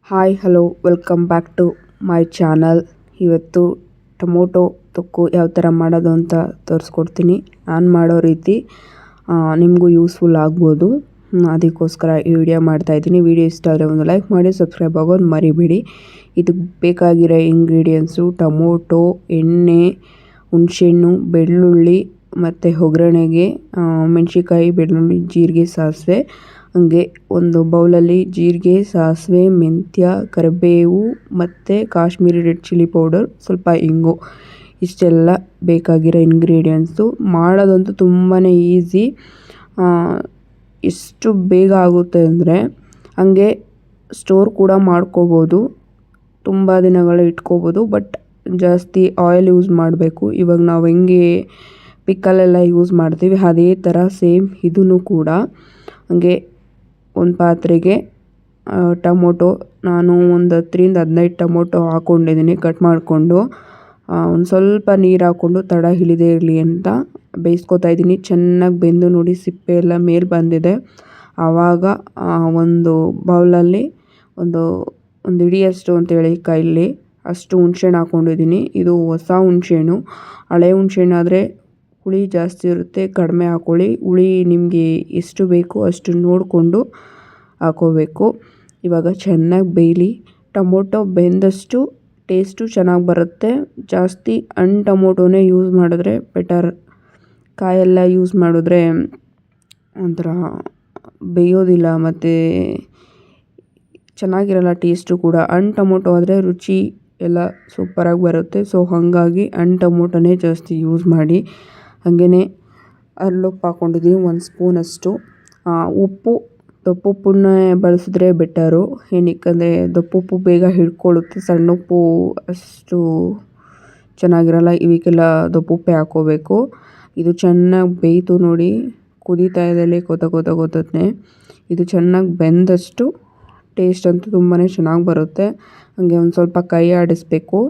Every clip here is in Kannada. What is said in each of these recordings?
Hi hello welcome back to my channel. ಇವತ್ತು ಟೊಮೊಟೊ ತೊಕ್ಕು ಯಾವ ಥರ ಮಾಡೋದು ಅಂತ ತೋರಿಸ್ಕೊಡ್ತೀನಿ. ನಾನು ಮಾಡೋ ರೀತಿ ನಿಮಗೂ ಯೂಸ್ಫುಲ್ ಆಗ್ಬೋದು. ಅದಕ್ಕೋಸ್ಕರ ಈ ವಿಡಿಯೋ ಮಾಡ್ತಾಯಿದ್ದೀನಿ. ವಿಡಿಯೋ ಇಷ್ಟ ಆದರೆ ಒಂದು ಲೈಕ್ ಮಾಡಿ, ಸಬ್ಸ್ಕ್ರೈಬ್ ಆಗೋದು ಮರಿಬೇಡಿ. ಇದಕ್ಕೆ ಬೇಕಾಗಿರೋ ಇಂಗ್ರೀಡಿಯೆಂಟ್ಸು ಟೊಮೊಟೊ, ಎಣ್ಣೆ, ಹುಣಸೆಹಣ್ಣು, ಬೆಳ್ಳುಳ್ಳಿ ಮತ್ತು ಒಗ್ಗರಣೆಗೆ ಮೆಣಸಿನ್ಕಾಯಿ, ಬೆಳ್ಳುಳ್ಳಿ, ಜೀರಿಗೆ, ಸಾಸಿವೆ. ಹಾಗೆ ಒಂದು ಬೌಲಲ್ಲಿ ಜೀರಿಗೆ, ಸಾಸಿವೆ, ಮೆಂತ್ಯ, ಕರಿಬೇವು ಮತ್ತು ಕಾಶ್ಮೀರಿ ರೆಡ್ ಚಿಲ್ಲಿ ಪೌಡರ್, ಸ್ವಲ್ಪ ಇಂಗು. ಇಷ್ಟೆಲ್ಲ ಬೇಕಾಗಿರೋ ಇಂಗ್ರೀಡಿಯೆಂಟ್ಸು. ಮಾಡೋದಂತೂ ತುಂಬಾ ಈಸಿ. ಎಷ್ಟು ಬೇಗ ಆಗುತ್ತೆ ಅಂದರೆ ಹಾಗೆ ಸ್ಟೋರ್ ಕೂಡ ಮಾಡ್ಕೋಬೋದು, ತುಂಬ ದಿನಗಳು ಇಟ್ಕೋಬೋದು. ಬಟ್ ಜಾಸ್ತಿ ಆಯಿಲ್ ಯೂಸ್ ಮಾಡಬೇಕು. ಇವಾಗ ನಾವು ಹೆಂಗೆ ಪಿಕ್ಕಲೆಲ್ಲ ಯೂಸ್ ಮಾಡ್ತೀವಿ ಅದೇ ಥರ ಸೇಮ್ ಇದೂ ಕೂಡ. ಹಾಗೆ ಒಂದು ಪಾತ್ರೆಗೆ ಟೊಮೊಟೊ, ನಾನು ಒಂದು 10-15 ಟೊಮೊಟೊ ಹಾಕ್ಕೊಂಡಿದ್ದೀನಿ ಕಟ್ ಮಾಡಿಕೊಂಡು. ಒಂದು ಸ್ವಲ್ಪ ನೀರು ಹಾಕ್ಕೊಂಡು ತಡ ಹಿಡಿದೇ ಇರಲಿ ಅಂತ ಬೇಯಿಸ್ಕೊತಾ ಇದ್ದೀನಿ. ಚೆನ್ನಾಗಿ ಬೆಂದು ನೋಡಿ ಸಿಪ್ಪೆ ಎಲ್ಲ ಮೇಲೆ ಬಂದಿದೆ. ಆವಾಗ ಒಂದು ಬೌಲಲ್ಲಿ ಒಂದು ಹಿಡಿಯಷ್ಟು ಅಂತೇಳಿ ಕೈಲಿ ಅಷ್ಟು ಹುಣಸೆಹಣ್ಣು ಹಾಕ್ಕೊಂಡಿದ್ದೀನಿ. ಇದು ಹೊಸ ಹುಣಸೆಹಣ್ಣು. ಹಳೆ ಹುಣಸೆಹಣ್ಣು ಆದರೆ ಹುಳಿ ಜಾಸ್ತಿ ಇರುತ್ತೆ, ಕಡಿಮೆ ಹಾಕ್ಕೊಳ್ಳಿ. ಹುಳಿ ನಿಮಗೆ ಎಷ್ಟು ಬೇಕು ಅಷ್ಟು ನೋಡಿಕೊಂಡು ಹಾಕೋಬೇಕು. ಇವಾಗ ಚೆನ್ನಾಗಿ ಬೇಯಲಿ. ಟೊಮೊಟೊ ಬೆಂದಷ್ಟು ಟೇಸ್ಟು ಚೆನ್ನಾಗಿ ಬರುತ್ತೆ. ಜಾಸ್ತಿ ಹಣ್ಣು ಟೊಮೊಟೊನೇ ಯೂಸ್ ಮಾಡಿದ್ರೆ ಬೆಟರ್. ಕಾಯೆಲ್ಲ ಯೂಸ್ ಮಾಡಿದ್ರೆ ಒಂಥರ ಬೇಯೋದಿಲ್ಲ ಮತ್ತು ಚೆನ್ನಾಗಿರಲ್ಲ ಟೇಸ್ಟು ಕೂಡ. ಹಣ್ಣು ಟೊಮೊಟೊ ಆದರೆ ರುಚಿ ಎಲ್ಲ ಸೂಪರಾಗಿ ಬರುತ್ತೆ. ಸೊ ಹಾಗಾಗಿ ಹಣ್ಣು ಟೊಮೊಟೊನೇ ಜಾಸ್ತಿ ಯೂಸ್ ಮಾಡಿ. ಹಾಗೆಯೇ ಅರಳುಪ್ಪು ಹಾಕ್ಕೊಂಡಿದ್ದೀನಿ 1 ಸ್ಪೂನಷ್ಟು. ಉಪ್ಪು ದಪ್ಪುಪ್ಪನ್ನೇ ಬಳಸಿದ್ರೆ ಬೆಟರು. ಏನಕ್ಕಂದರೆ ದಪ್ಪುಪ್ಪು ಬೇಗ ಹಿಡ್ಕೊಳ್ಳುತ್ತೆ, ಸಣ್ಣ ಉಪ್ಪು ಅಷ್ಟು ಚೆನ್ನಾಗಿರಲ್ಲ. ಇವಕ್ಕೆಲ್ಲ ದಪ್ಪುಪ್ಪೇ ಹಾಕ್ಕೋಬೇಕು. ಇದು ಚೆನ್ನಾಗಿ ಬೇಯ್ತು ನೋಡಿ, ಕುದೀತಾ ಇದೆಯಲ್ಲ ಗೊತ್ತನೆ. ಇದು ಚೆನ್ನಾಗಿ ಬೆಂದಷ್ಟು ಟೇಸ್ಟ್ ಅಂತೂ ತುಂಬಾ ಚೆನ್ನಾಗಿ ಬರುತ್ತೆ. ಹಾಗೆ ಒಂದು ಸ್ವಲ್ಪ ಕೈ ಆಡಿಸ್ಬೇಕು,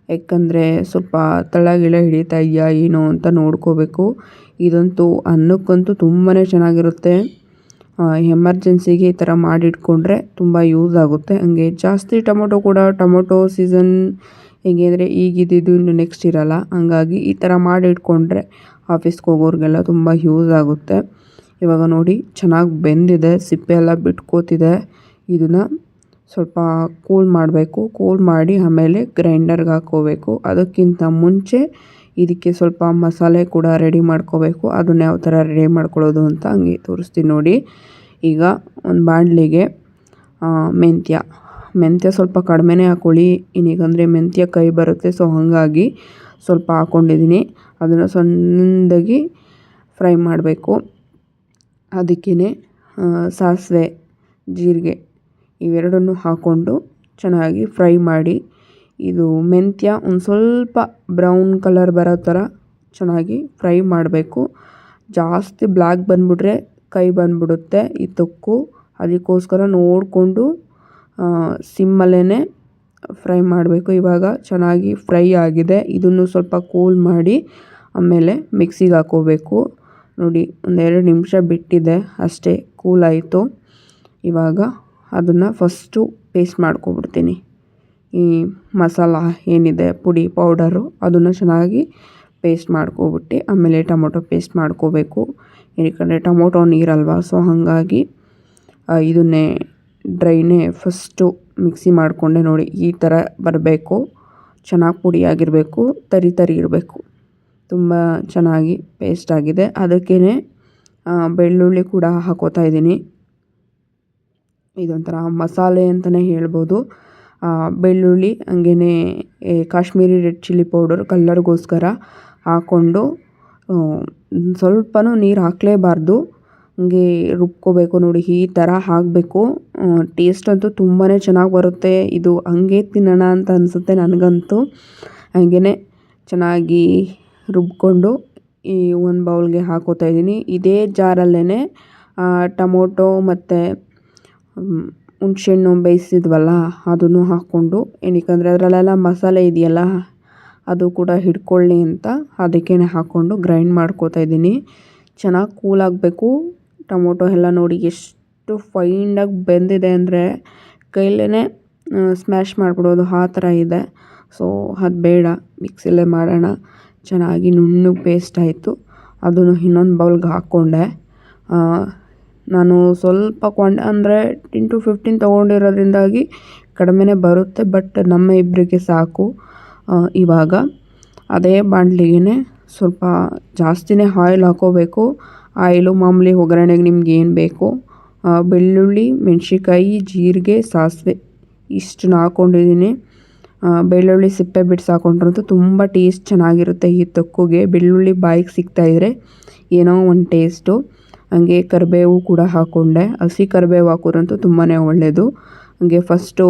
ಯಾಕಂದರೆ ಸ್ವಲ್ಪ ತಳ ಹಿಡಿತಾ ಇದೆಯಾ ಏನೋ ಅಂತ ನೋಡ್ಕೋಬೇಕು. ಇದಂತೂ ಅನ್ನಕ್ಕಂತೂ ತುಂಬಾ ಚೆನ್ನಾಗಿರುತ್ತೆ. ಎಮರ್ಜೆನ್ಸಿಗೆ ಈ ಥರ ಮಾಡಿಟ್ಕೊಂಡ್ರೆ ತುಂಬ ಯೂಸ್ ಆಗುತ್ತೆ. ಹಾಗೆ ಜಾಸ್ತಿ ಟೊಮೊಟೊ ಸೀಸನ್ ಹೇಗೆ ಅಂದರೆ ಈಗಿದ್ದು ಇನ್ನು ನೆಕ್ಸ್ಟ್ ಇರಲ್ಲ. ಹಾಗಾಗಿ ಈ ಥರ ಮಾಡಿಟ್ಕೊಂಡ್ರೆ ಆಫೀಸ್ಗೆ ಹೋಗೋರಿಗೆಲ್ಲ ತುಂಬ ಯೂಸ್ ಆಗುತ್ತೆ. ಇವಾಗ ನೋಡಿ ಚೆನ್ನಾಗಿ ಬೆಂದಿದೆ, ಸಿಪ್ಪೆ ಎಲ್ಲ ಬಿಟ್ಕೋತಿದೆ. ಇದನ್ನು ಸ್ವಲ್ಪ ಕೂಲ್ ಮಾಡಬೇಕು. ಕೂಲ್ ಮಾಡಿ ಆಮೇಲೆ ಗ್ರೈಂಡರ್ಗೆ ಹಾಕ್ಕೋಬೇಕು. ಅದಕ್ಕಿಂತ ಮುಂಚೆ ಇದಕ್ಕೆ ಸ್ವಲ್ಪ ಮಸಾಲೆ ಕೂಡ ರೆಡಿ ಮಾಡ್ಕೋಬೇಕು. ಅದನ್ನ ಯಾವ ಥರ ರೆಡಿ ಮಾಡ್ಕೊಳ್ಳೋದು ಅಂತ ಹಂಗೆ ತೋರಿಸ್ತೀನಿ ನೋಡಿ. ಈಗ ಒಂದು ಬಾಣಲಿಗೆ ಮೆಂತ್ಯ ಸ್ವಲ್ಪ ಕಡಿಮೆನೇ ಹಾಕ್ಕೊಳ್ಳಿ. ಏನಕ್ಕಂದರೆ ಮೆಂತ್ಯ ಕೈ ಬರುತ್ತೆ. ಸೊ ಹಾಗಾಗಿ ಸ್ವಲ್ಪ ಹಾಕ್ಕೊಂಡಿದ್ದೀನಿ. ಅದನ್ನು ಸಣ್ಣದಾಗಿ ಫ್ರೈ ಮಾಡಬೇಕು. ಅದಕ್ಕೇ ಸಾಸಿವೆ, ಜೀರಿಗೆ ಇವೆರಡನ್ನೂ ಹಾಕ್ಕೊಂಡು ಚೆನ್ನಾಗಿ ಫ್ರೈ ಮಾಡಿ. ಇದು ಮೆಂತ್ಯ ಒಂದು ಸ್ವಲ್ಪ ಬ್ರೌನ್ ಕಲರ್ ಬರೋ ಥರ ಚೆನ್ನಾಗಿ ಫ್ರೈ ಮಾಡಬೇಕು. ಜಾಸ್ತಿ ಬ್ಲ್ಯಾಕ್ ಬಂದುಬಿಟ್ರೆ ಕೈ ಬಂದುಬಿಡುತ್ತೆ ಈ ತೊಕ್ಕು. ಅದಕ್ಕೋಸ್ಕರ ನೋಡಿಕೊಂಡು ಸಿಮ್ಮಲ್ಲೇ ಫ್ರೈ ಮಾಡಬೇಕು. ಇವಾಗ ಚೆನ್ನಾಗಿ ಫ್ರೈ ಆಗಿದೆ. ಇದನ್ನು ಸ್ವಲ್ಪ ಕೂಲ್ ಮಾಡಿ ಆಮೇಲೆ ಮಿಕ್ಸಿಗೆ ಹಾಕ್ಕೋಬೇಕು. ನೋಡಿ 1-2 ನಿಮಿಷ ಬಿಟ್ಟಿದೆ ಅಷ್ಟೇ, ಕೂಲ್ ಆಯಿತು. ಇವಾಗ ಅದನ್ನು ಫಸ್ಟು ಪೇಸ್ಟ್ ಮಾಡ್ಕೊಬಿಡ್ತೀನಿ. ಈ ಮಸಾಲ ಏನಿದೆ ಪುಡಿ ಪೌಡರು ಅದನ್ನು ಚೆನ್ನಾಗಿ ಪೇಸ್ಟ್ ಮಾಡ್ಕೊಬಿಟ್ಟು ಆಮೇಲೆ ಟೊಮೊಟೊ ಪೇಸ್ಟ್ ಮಾಡ್ಕೋಬೇಕು. ಏನಕ್ಕಂದರೆ ಟೊಮೊಟೊ ನೀರಲ್ವ, ಸೊ ಹಾಗಾಗಿ ಇದನ್ನೇ ಡ್ರೈನೇ ಫಸ್ಟು ಮಿಕ್ಸಿ ಮಾಡಿಕೊಂಡೆ. ನೋಡಿ ಈ ಥರ ಬರಬೇಕು. ಚೆನ್ನಾಗಿ ಪುಡಿಯಾಗಿರಬೇಕು, ತರಿ ಇರಬೇಕು. ತುಂಬ ಚೆನ್ನಾಗಿ ಪೇಸ್ಟ್ ಆಗಿದೆ. ಅದಕ್ಕೇ ಬೆಳ್ಳುಳ್ಳಿ ಕೂಡ ಹಾಕೋತಾ ಇದ್ದೀನಿ. ಇದೊಂಥರ ಮಸಾಲೆ ಅಂತಲೇ ಹೇಳ್ಬೋದು. ಬೆಳ್ಳುಳ್ಳಿ ಹಾಗೆಯೇ ಕಾಶ್ಮೀರಿ ರೆಡ್ ಚಿಲ್ಲಿ ಪೌಡರ್ ಕಲ್ಲರ್ಗೋಸ್ಕರ ಹಾಕ್ಕೊಂಡು ಸ್ವಲ್ಪನೂ ನೀರು ಹಾಕಲೇಬಾರ್ದು. ಹಾಗೆ ರುಬ್ಕೋಬೇಕು. ನೋಡಿ ಈ ಥರ ಹಾಕಬೇಕು. ಟೇಸ್ಟ್ ಅಂತೂ ತುಂಬಾ ಚೆನ್ನಾಗಿ ಬರುತ್ತೆ. ಇದು ಹಂಗೆ ತಿನ್ನೋಣ ಅಂತ ಅನಿಸುತ್ತೆ ನನಗಂತೂ. ಹಾಗೆಯೇ ಚೆನ್ನಾಗಿ ರುಬ್ಕೊಂಡು ಈ ಒಂದು ಬೌಲ್ಗೆ ಹಾಕೋತಾ ಇದ್ದೀನಿ. ಇದೇ ಜಾರಲ್ಲೇ ಟೊಮೊಟೊ ಮತ್ತು ಹುಣಸೆಹಣ್ಣು ಬೇಯಿಸಿದ್ವಲ್ಲ ಅದನ್ನು ಹಾಕ್ಕೊಂಡು, ಏನಕ್ಕಂದರೆ ಅದರಲ್ಲೆಲ್ಲ ಮಸಾಲೆ ಇದೆಯಲ್ಲ ಅದು ಕೂಡ ಹಿಡ್ಕೊಳ್ಳಿ ಅಂತ ಅದಕ್ಕೇ ಹಾಕ್ಕೊಂಡು ಗ್ರೈಂಡ್ ಮಾಡ್ಕೋತಾ ಇದ್ದೀನಿ. ಚೆನ್ನಾಗಿ ಕೂಲಾಗಬೇಕು. ಟೊಮೊಟೊ ಎಲ್ಲ ನೋಡಿ ಎಷ್ಟು ಫೈನಾಗಿ ಬೆಂದಿದೆ ಅಂದರೆ ಕೈಲೇ ಸ್ಮ್ಯಾಶ್ ಮಾಡಿಬಿಡೋದು ಆ ಥರ ಇದೆ. ಸೊ ಅದು ಬೇಡ, ಮಿಕ್ಸಿಲೇ ಮಾಡೋಣ. ಚೆನ್ನಾಗಿ ನುಣ್ಣಗೆ ಪೇಸ್ಟ್ ಆಯಿತು. ಅದನ್ನು ಇನ್ನೊಂದು ಬೌಲ್ಗೆ ಹಾಕ್ಕೊಂಡೆ. ನಾನು ಸ್ವಲ್ಪ ಅಂದರೆ 10 to 15 ತೊಗೊಂಡಿರೋದ್ರಿಂದಾಗಿ ಕಡಿಮೆನೇ ಬರುತ್ತೆ, ಬಟ್ ನಮ್ಮ ಇಬ್ಬರಿಗೆ ಸಾಕು. ಇವಾಗ ಅದೇ ಬಾಣಲಿಗೆ ಸ್ವಲ್ಪ ಜಾಸ್ತಿನೇ ಆಯಿಲ್ ಹಾಕ್ಕೋಬೇಕು. ಆಯಿಲು ಮಾಮೂಲಿ ಒಗ್ಗರಣೆಗೆ ನಿಮ್ಗೆ ಏನು ಬೇಕು, ಬೆಳ್ಳುಳ್ಳಿ, ಮೆಣಸಿನ್ಕಾಯಿ, ಜೀರಿಗೆ, ಸಾಸಿವೆ ಇಷ್ಟನ್ನ ಹಾಕ್ಕೊಂಡಿದ್ದೀನಿ. ಬೆಳ್ಳುಳ್ಳಿ ಸಿಪ್ಪೆ ಬಿಡಿಸಿ ಹಾಕೊಂಡ್ರಂತೂ ತುಂಬ ಟೇಸ್ಟ್ ಚೆನ್ನಾಗಿರುತ್ತೆ ಈ ತೊಕ್ಕುಗೆ. ಬೆಳ್ಳುಳ್ಳಿ ಬಾಯಿಗೆ ಸಿಗ್ತಾಯಿದ್ರೆ ಏನೋ ಒಂದು ಟೇಸ್ಟು. ಹಾಗೆ ಕರಿಬೇವು ಕೂಡ ಹಾಕ್ಕೊಂಡೆ. ಹಸಿ ಕರಿಬೇವು ಹಾಕೋರಂತೂ ತುಂಬಾ ಒಳ್ಳೆಯದು. ಹಾಗೆ ಫಸ್ಟು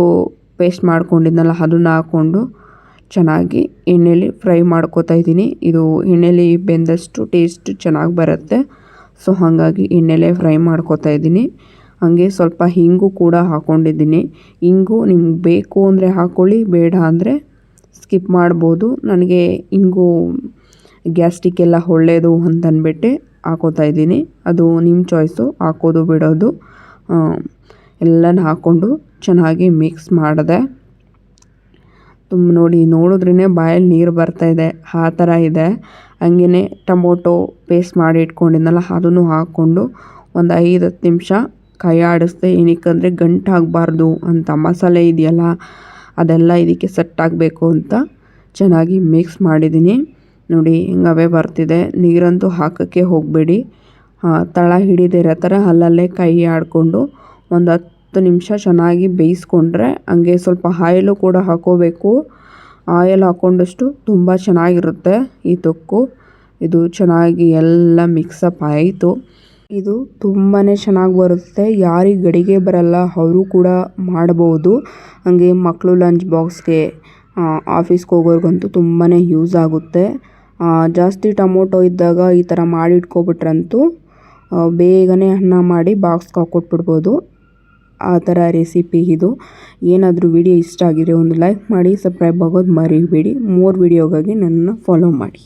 ಪೇಸ್ಟ್ ಮಾಡ್ಕೊಂಡಿದ್ನಲ್ಲ ಅದನ್ನು ಹಾಕ್ಕೊಂಡು ಚೆನ್ನಾಗಿ ಎಣ್ಣೆಲಿ ಫ್ರೈ ಮಾಡ್ಕೋತಾ ಇದ್ದೀನಿ. ಇದು ಎಣ್ಣೆಲಿ ಬೆಂದಷ್ಟು ಟೇಸ್ಟ್ ಚೆನ್ನಾಗಿ ಬರುತ್ತೆ. ಸೊ ಹಾಗಾಗಿ ಎಣ್ಣೆಲೇ ಫ್ರೈ ಮಾಡ್ಕೋತಾ ಇದ್ದೀನಿ. ಹಾಗೆ ಸ್ವಲ್ಪ ಹಿಂಗು ಕೂಡ ಹಾಕ್ಕೊಂಡಿದ್ದೀನಿ. ಹಿಂಗು ನಿಮ್ಗೆ ಬೇಕು ಅಂದರೆ ಹಾಕ್ಕೊಳ್ಳಿ, ಬೇಡ ಅಂದರೆ ಸ್ಕಿಪ್ ಮಾಡ್ಬೋದು. ನನಗೆ ಹಿಂಗು ಗ್ಯಾಸ್ಟ್ರಿಕ್ ಎಲ್ಲ ಒಳ್ಳೆಯದು ಅಂತಂದ್ಬಿಟ್ಟು ಹಾಕೋತಾ ಇದ್ದೀನಿ. ಅದು ನಿಮ್ಮ ಚಾಯ್ಸು, ಹಾಕೋದು ಬಿಡೋದು. ಎಲ್ಲನ ಹಾಕ್ಕೊಂಡು ಚೆನ್ನಾಗಿ ಮಿಕ್ಸ್ ಮಾಡಿದೆ. ನೋಡಿದ್ರೇ ಬಾಯಲ್ಲಿ ನೀರು ಬರ್ತಾಯಿದೆ, ಆ ಥರ ಇದೆ. ಹಂಗೇ ಟೊಮೊಟೊ ಪೇಸ್ಟ್ ಮಾಡಿ ಇಟ್ಕೊಂಡಿದ್ನಲ್ಲ ಅದನ್ನು ಹಾಕ್ಕೊಂಡು ಒಂದು 5-10 ನಿಮಿಷ ಕೈ ಆಡಿಸ್ದೆ. ಏನಕ್ಕಂದರೆ ಗಂಟಾಗಬಾರ್ದು ಅಂತ. ಮಸಾಲೆ ಇದೆಯಲ್ಲ ಅದೆಲ್ಲ ಇದಕ್ಕೆ ಸೆಟ್ ಆಗಬೇಕು ಅಂತ ಚೆನ್ನಾಗಿ ಮಿಕ್ಸ್ ಮಾಡಿದ್ದೀನಿ. ನೋಡಿ ಹಿಂಗವೇ ಬರ್ತಿದೆ. ನೀರಂತೂ ಹಾಕೋಕ್ಕೆ ಹೋಗಬೇಡಿ. ತಳ ಹಿಡಿದಿರೋ ಥರ ಅಲ್ಲಲ್ಲೇ ಕೈ ಆಡಿಕೊಂಡು ಒಂದು 10 ನಿಮಿಷ ಚೆನ್ನಾಗಿ ಬೇಯಿಸ್ಕೊಂಡ್ರೆ, ಹಂಗೆ ಸ್ವಲ್ಪ ಆಯಿಲು ಕೂಡ ಹಾಕ್ಕೋಬೇಕು. ಆಯಿಲ್ ಹಾಕ್ಕೊಂಡಷ್ಟು ತುಂಬ ಚೆನ್ನಾಗಿರುತ್ತೆ ಈ ತೊಕ್ಕು. ಇದು ಚೆನ್ನಾಗಿ ಎಲ್ಲ ಮಿಕ್ಸಪ್ ಆಯಿತು. ಇದು ತುಂಬಾ ಚೆನ್ನಾಗಿ ಬರುತ್ತೆ. ಯಾರಿಗೆ ಅಡುಗೆ ಬರಲ್ಲ ಅವರು ಕೂಡ ಮಾಡ್ಬೋದು. ಹಾಗೆ ಮಕ್ಕಳು ಲಂಚ್ ಬಾಕ್ಸ್ಗೆ, ಆಫೀಸ್ಗೆ ಹೋಗೋರ್ಗಂತೂ ತುಂಬಾ ಯೂಸ್ ಆಗುತ್ತೆ. ಜಾಸ್ತಿ ಟೊಮೊಟೊ ಇದ್ದಾಗ ಈ ಥರ ಮಾಡಿಟ್ಕೊಬಿಟ್ರಂತೂ ಬೇಗನೆ ಅನ್ನ ಮಾಡಿ ಬಾಕ್ಸ್ಗೆ ಹಾಕ್ಕೊಟ್ಬಿಡ್ಬೋದು. ಆ ಥರ ರೆಸಿಪಿ ಇದು. ಏನಾದರೂ ವಿಡಿಯೋ ಇಷ್ಟ ಆಗಿದ್ರೆ ಒಂದು ಲೈಕ್ ಮಾಡಿ, ಸಬ್ಸ್ಕ್ರೈಬ್ ಆಗೋದು ಮರಿಬೇಡಿ. ಮೋರ್ ವಿಡಿಯೋಗಾಗಿ ನನ್ನನ್ನು ಫಾಲೋ ಮಾಡಿ.